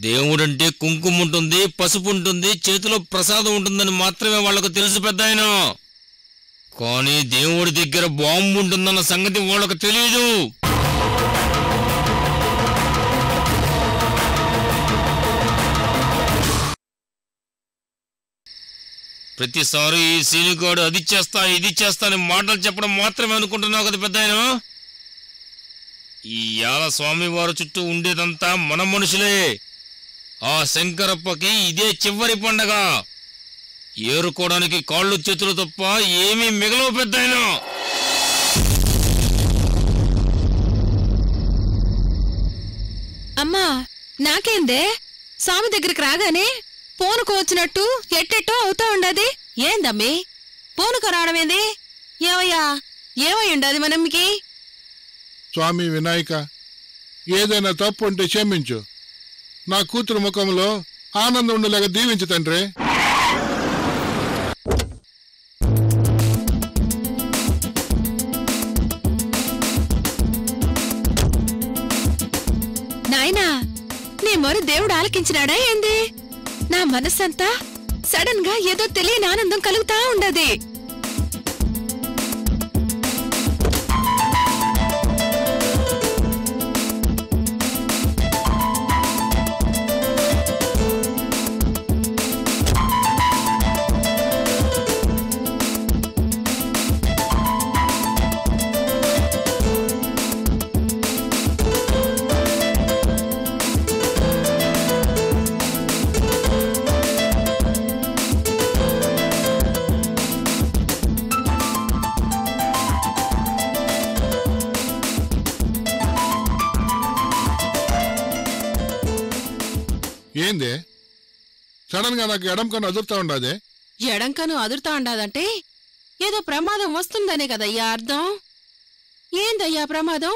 దేవుడంటే కుంకుమ ఉంటుంది, పసుపు ఉంటుంది, చేతిలో ప్రసాదం ఉంటుందని మాత్రమే వాళ్లకు తెలుసు పెద్దాయన. కానీ దేవుడి దగ్గర బాంబు ఉంటుందన్న సంగతి వాళ్ళకు తెలియదు. ప్రతిసారి ఈ సీనిగాడు అది చేస్తా ఇది చేస్తా అని మాటలు చెప్పడం మాత్రమే అనుకుంటున్నావు కదా పెద్దాయన. ఈ యాల స్వామి వారి చుట్టూ ఉండేదంతా మన మనుషులే. ఆ శంకరప్పకి ఇదే చివరి పండగ. ఏరుకోవడానికి కాళ్ళు చేతులు తప్ప ఏమీ మిగలవు పెద్దాయన. అమ్మా నాకేందే, స్వామి దగ్గరికి రాగానే పూనుకు వచ్చినట్టు ఎట్టెట్టో అవుతా ఉండది. ఏందమ్మి పూనుకు రావడమేంది? ఏవయ్యా ఏమై ఉండదు మనమ్మకి? స్వామి వినాయక, ఏదైనా తప్పు ఉంటే క్షమించు. నా కూతురు ముఖంలో ఆనందం ఉండలేక దీవించు తండ్రి. నాయనా, నీ మొర దేవుడు ఆలకించినాడా ఏంది? నా మనస్సంతా సడన్ గా ఏదో తెలియని ఆనందం కలుగుతా ఉండది. ఏందే సడన్ గా నాకు ఎడం కన్ను అదురుతా ఉండదే? ఎడం కన్ను అదురుతా ఉండాదంటే ఏదో ప్రమాదం వస్తుందనే కదయ్యా అర్థం. ఏందయ్యా ప్రమాదం?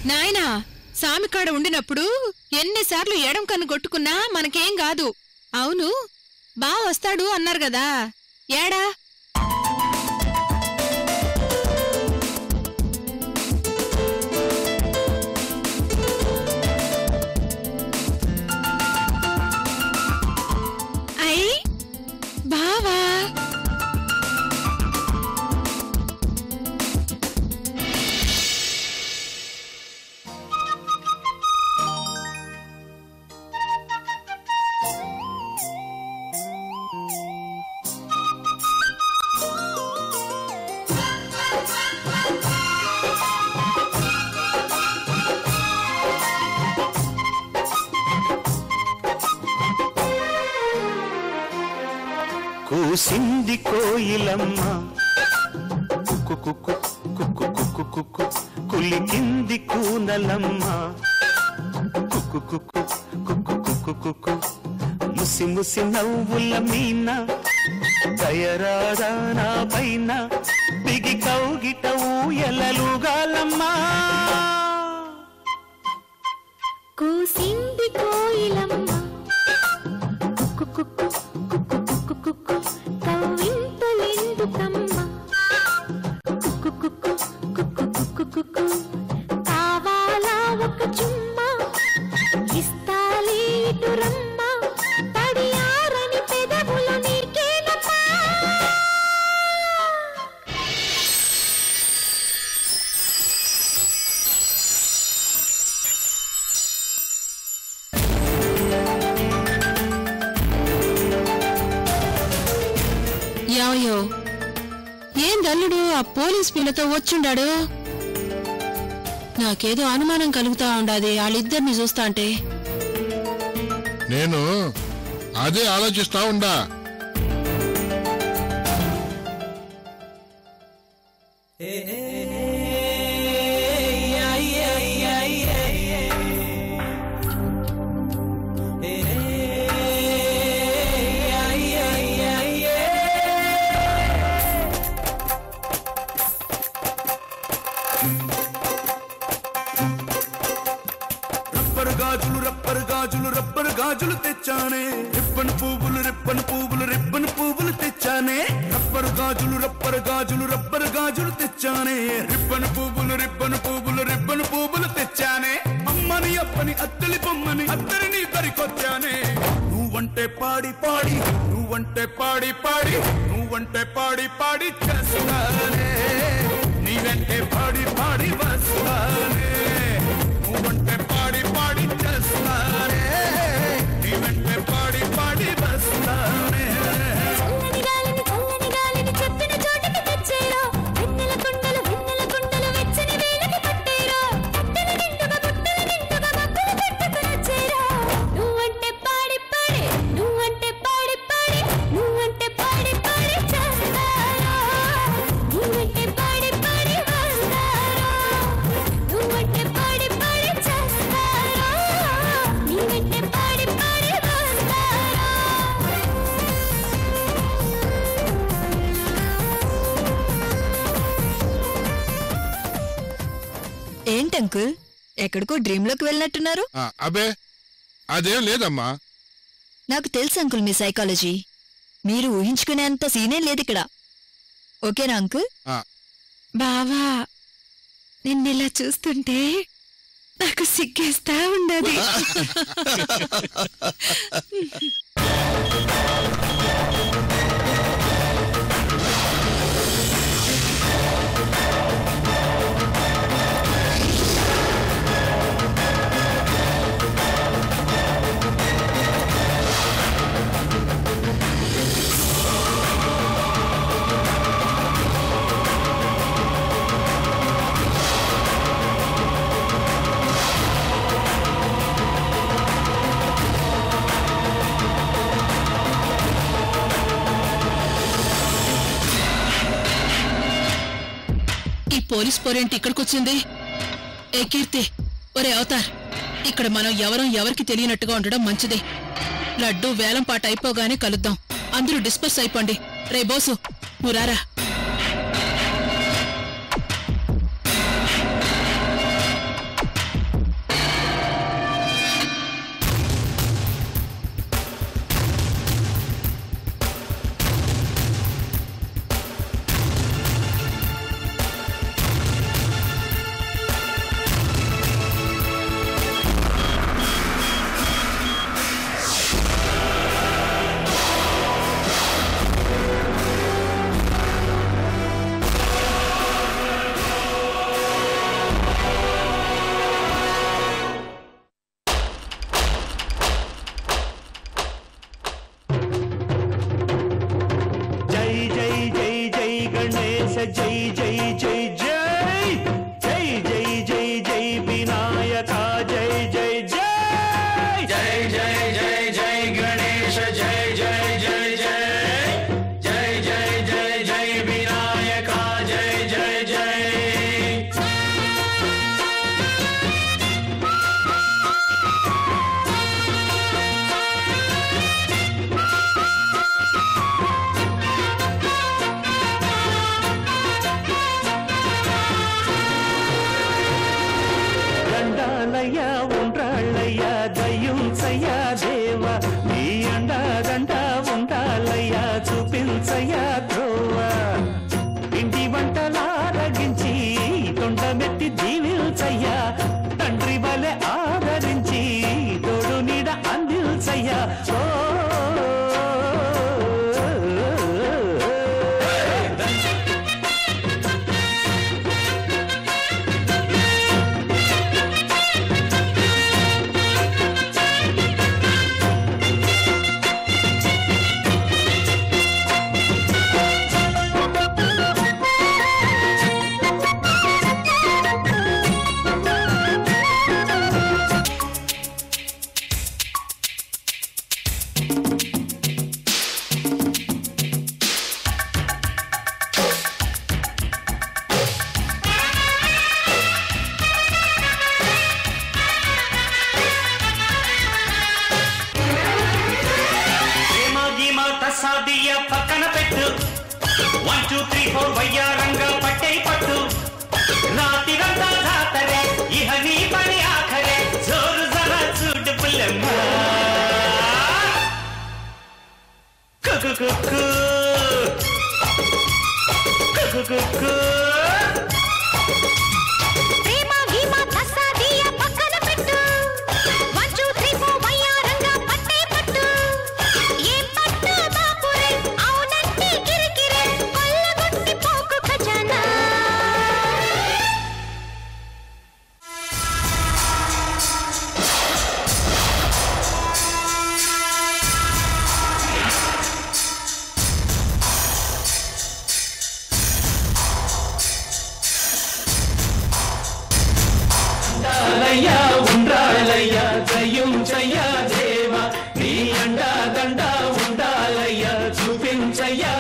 నాయనా, సామికాడ ఉండినప్పుడు ఎన్నిసార్లు ఎడం కన్ను కొట్టుకున్నా మనకేం కాదు. అవును, బా వస్తాడు అన్నారు కదా, ఏడా? అయ్ బావా, కూసింది కోయిలమ్మ కుక్కు కుక్కు కుక్కు కుక్కు కుక్కు, కులికింది కూనలమ్మ కుక్కు కుక్కు కుక్కు కుక్కు కుక్కు, ముసి ముసి నవ్వుల మీన దయరాదా నా పైన, బిగి కౌగిట ఊయలలుగాలమ్మా. కూసింది కోయిలమ్మ కుక్కు కుక్కు కుక్కు కుక్కు కుక్కు, కవ్వింతలెందుకమ్మ కుక్కు కుక్కు కుక్కు కుక్కు కుక్కు, కావాలా ఒక చుమ్మా ఇస్తాలే ఇటు రమ్మ, తడియారని పెదవుల నీకేనమ్మా. యావయో, ఏందల్లుడు ఆ పోలీస్ పిల్లతో వచ్చుండాడు? నాకేదో అనుమానం కలుగుతా ఉండాది వాళ్ళిద్దరిని చూస్తా అంటే. నేను అదే ఆలోచిస్తా ఉండా. రబ్బరు గాజులు తెచ్చానే రిబ్బన్ పువ్వులు తెచ్చానే రబ్బరు గాజులు తెచ్చానే రిబ్బన్ పువ్వులు తెచ్చానే అమ్మని అప్పని అత్తలి బొమ్మని అత్తరిని దరికొచ్చానే నువ్వంటే పాడి చేస్తానే నీ వెంటే పాడి వస్తానే నువ్వంటే పాడి చేస్తానే నీ వెంటే పాడి వస్తానే చల్లని గాలిని చెప్పిన చోటికి తెచ్చేరా వెన్నెల కొండలు వెచ్చని వేలకి పట్టేరా కట్టెల నిండుగా మబ్బులు పెట్టుకుని వచ్చేరా నువ్వంటే పాడి చేస్తారా నువ్వంటే పాడి వస్తారా నువ్వంటే పాడి చేస్తారా నీ వెంటే పాడి వస్తారా ఏంటంకుల్ ఎక్కడికో డ్రీమ్ లోకి వెళ్ళినట్టున్నారు? అబే అదేం లేదమ్మా. నాకు తెలుసు అంకుల్ మీ సైకాలజీ. మీరు ఊహించుకునేంత సీనే లేదు ఇక్కడ. ఓకేనా అంకుల్? బావా నిన్నిలా చూస్తుంటే నాకు సిగ్గేస్తా ఉండదు. పోలీస్ పోరేంటి ఇక్కడికొచ్చింది? ఏ కీర్తి, ఒరే అవతార్, ఇక్కడ మనం ఎవరికి తెలియనట్టుగా ఉండడం మంచిది. లడ్డు వేలం పాట అయిపోగానే కలుద్దాం. అందరూ డిస్పర్స్ అయిపోండి. రే బోసు, నువ్వు రారా. పక్కన పెట్టు 1 2 3 4 వయ్యారంగా పట్టై పట్టు రాతిగా ఉండాలయ్యా జయించయ్యా దేవా నీ అండా దండ ఉండాలయ్యా చూపించయ్యా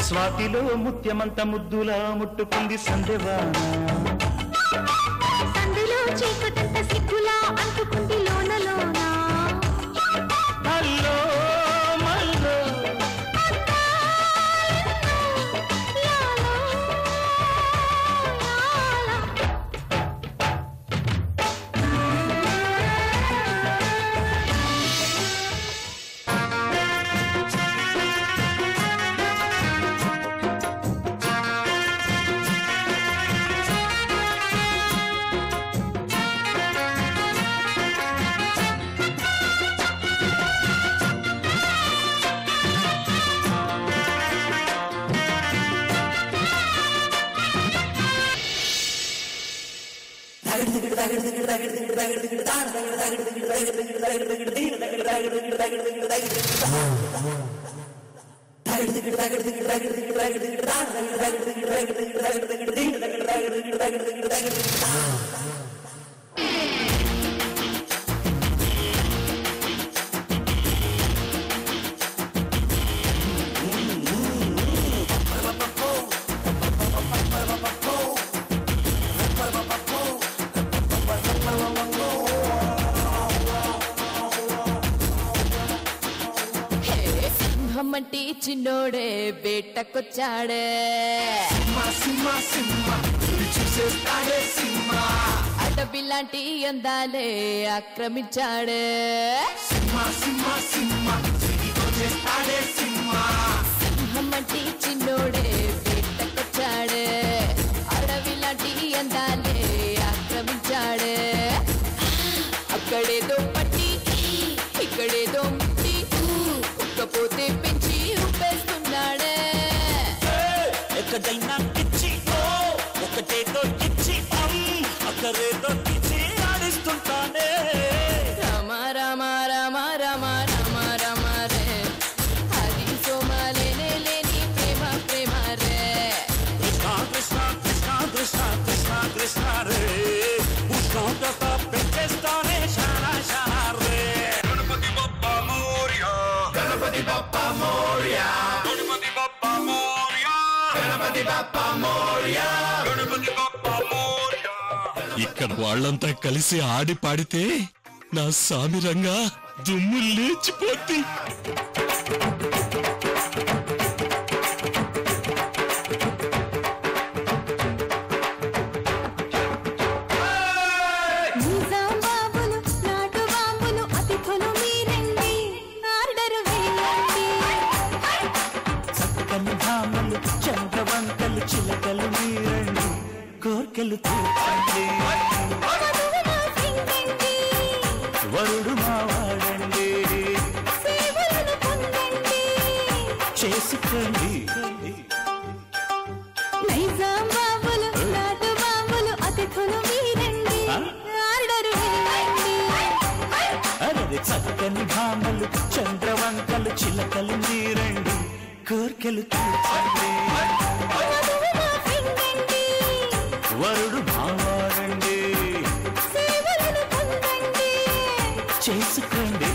స్వాతిలో ముత్యమంత ముద్దులా ముట్టుకుంది సందేవాన సందులో చీకటంత సిగ్గులా అంటుకుంది లోన లోన హల్లో మల్లో సింహమంటి చిన్నోడే వేటకొచ్చాడే అడవి లాంటి అందాలే ఆక్రమించాడే సింహమంటి చిన్నోడే వేటకొచ్చాడే అడవి లాంటి అందాలే ఆక్రమించాడే అక్కడేదో పట్టి ఇక్కడేదో ముట్టి ఉక్కపోతే పెంచి ఉప్పేస్తున్నాడే ఎక్కడైనా ఇచ్చి ఒకటేదో ఇచ్చి అక్కడేదో ఇచ్చి ఆడిస్తుంటానే రామ రామ రామ రామ రామ రామ రే హరి సోమాలేనే లేని ప్రేమ ప్రేమ రే కృష్ణ కృష్ణ కృష్ణ కృష్ణ కృష్ణ కృష్ణ రే ఉష్ణోగ్రత పెంచేస్తానే శానా శానా రే గణపతి బప్పా మోరియా గణపతి బప్పా మోరియా గణపతి బప్పా మోరియా గణపతి బప్పా మోరియా గణపతి బప్పా మోరియా. ఇక్కడ వాళ్ళంతా కలిసి ఆడి పాడితే నా సామిరంగా దుమ్ము లేచిపోద్ది. నిజాం బాబులు నాటు బాంబులు అతిథులు మీరండి ఆర్డర్ వేయండి చక్కని భామలు చంద్రవంకలు చిలకలు మీరండి కోర్కెలు తీర్చండి మధువు మా సింగండి వరుడు మావాడండి సేవలను పొందండి చేసుకోండి నిజాం బాబులు నాటు బాంబులు అతిథులు మీరండి ఆర్డర్ వేయండి అరే చక్కని భామలు చంద్రవంకలు చిలకలు మీరండి కోర్కెలు కోర్కెలు తీర్చండి వరుడు మావాడండి చేసుకోండి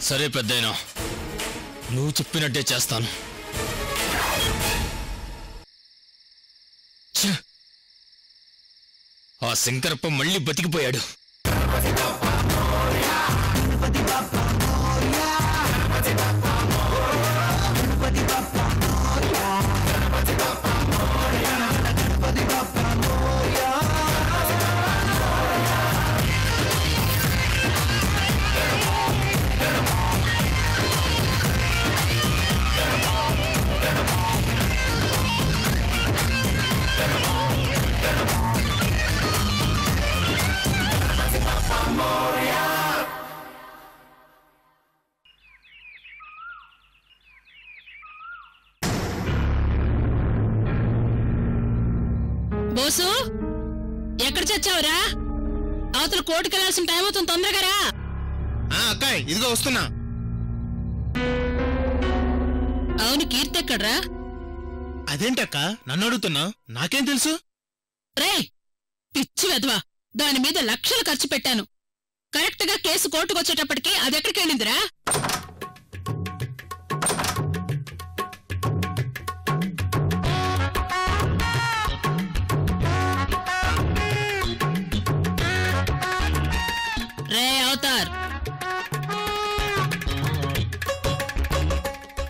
సరే పెద్దయినా, నువ్వు చెప్పినట్టే చేస్తాను. ఆ శంకరప్ప మళ్ళీ బతికిపోయాడు. బోసు, ఎక్కడ చచ్చావురా? అవతల కోర్టుకెళ్లాల్సిన టైం అవుతుంది, తొందరగా రా. అక్కాయ్, ఇదిగో వస్తున్నా. అవును, కీర్తి ఎక్కడ్రా? అదేంటక్క నన్ను అడుగుతున్నా? నాకేం తెలుసు? రే పిచ్చి వెధవా, దాని మీద లక్షలు ఖర్చు పెట్టాను. కరెక్ట్ గా కేసు కోర్టుకొచ్చేటప్పటికి అది ఎక్కడికి వెళ్ళిందిరా? రే అవతార్,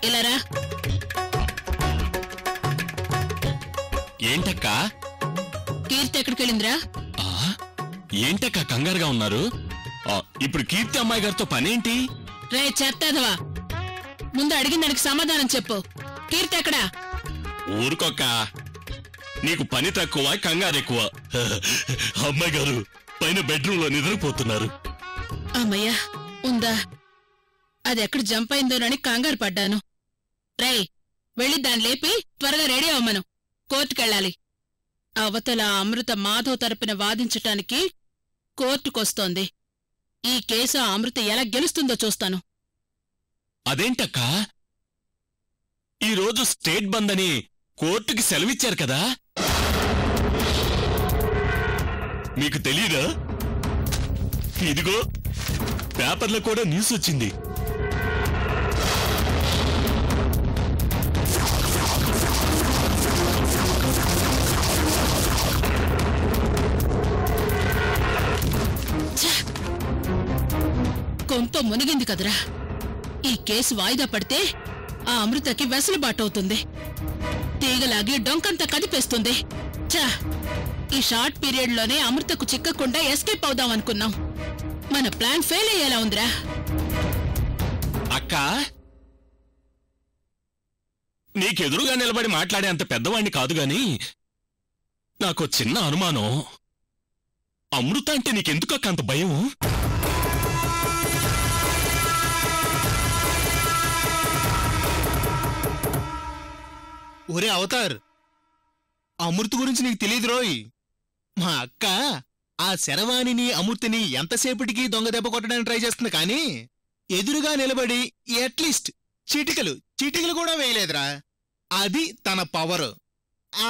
ఇలారా. ఏంటక్కా? కీర్తి ఎక్కడికి వెళ్ళిందిరా? ఏంటక్కా కంగారుగా ఉన్నారు? ఇప్పుడు కీర్తి అమ్మాయి గారితో పనేంటి? రే చెత్తదవా, ముందు అడిగిన దానికి సమాధానం చెప్పు. కీర్తి ఎక్కడా? ఊరుకోక్క, నీకు పని తక్కువ, కంగారు ఎక్కువ. అమ్మాయి గారు పైన బెడ్రూమ్ లో నిద్రపోతున్నారు. అమ్మయ్యా, ఉందా? అది ఎక్కడ జంప్ అయిందోనని కంగారు పడ్డాను. రే వెళ్ళి దాన్ని లేపి త్వరగా రెడీ అవ్వమను, కోర్టుకెళ్ళాలి. అవతల అమృత మాధవ్ తరపున వాదించటానికి కోర్టుకొస్తోంది. ఈ కేసు అమృత ఎలా గెలుస్తుందో చూస్తాను. అదేంటక్కా, ఈరోజు స్టేట్ బంద్ అని కోర్టుకి సెలవిచ్చారు కదా, మీకు తెలీదా? ఇదిగో పేపర్లో కూడా న్యూస్ వచ్చింది. కొంప మునిగింది కదరా. ఈ కేసు వాయిదా పడితే ఆ అమృతకి వెసలుబాటవుతుంది. తీగలాగి డొంకంతా కదిపేస్తుంది. చా, ఈ షార్ట్ పీరియడ్ లోనే అమృతకు చిక్కకుండా ఎస్కేప్ అవుదాం అనుకున్నాం. మన ప్లాన్ ఫెయిల్ అయ్యేలా ఉందిరా. అక్క, నీకెదురుగా నిలబడి మాట్లాడే అంత పెద్దవాణ్ణి కాదు గాని నాకు చిన్న అనుమానం. అమృత అంటే నీకెందుకక్క అంత భయం? ఒరే అవతార్, అమృత గురించి నీకు తెలియదు రోయ్. మా అక్క ఆ శరవాణిని అమృతని ఎంతసేపటికి దొంగ దెబ్బ కొట్టడానికి ట్రై చేస్తుంది, కానీ ఎదురుగా నిలబడి అట్లీస్ట్ చిటికలు కూడా వేయలేదురా. అది తన పవర్.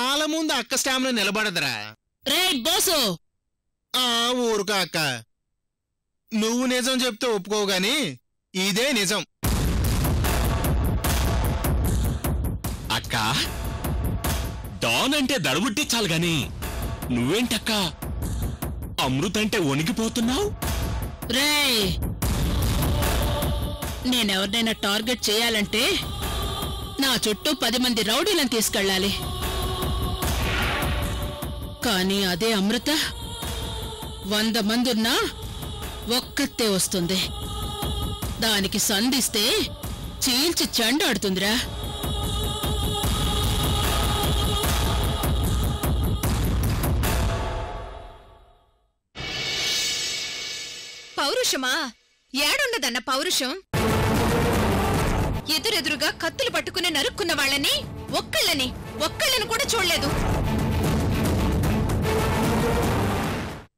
ఆల ముందు అక్క స్టామినా నిలబడదురా. రే బోసు, ఆ ఊరుకా అక్క, నువ్వు నిజం చెప్తే ఒప్పుకోవు గాని ఇదే నిజం. అక్క, డాన్ అంటే దడబుట్టించాలి గాని నువ్వేంటక్క అమృత అంటే వణికిపోతున్నావు? రే, నేనెవరినైనా టార్గెట్ చేయాలంటే నా చుట్టూ 10 మంది రౌడీలను తీసుకెళ్ళాలి. కానీ అదే అమృత 100 మందున్నా ఒక్కతే వస్తుంది. దానికి సంధిస్తే చీల్చి చెండాడుతుందిరా. పౌరుషమా? ఏడుండదన్న పౌరుషం? ఎదురెదురుగా కత్తులు పట్టుకుని నరుక్కున్న వాళ్ళని ఒక్కళ్ళని కూడా చూడలేదు.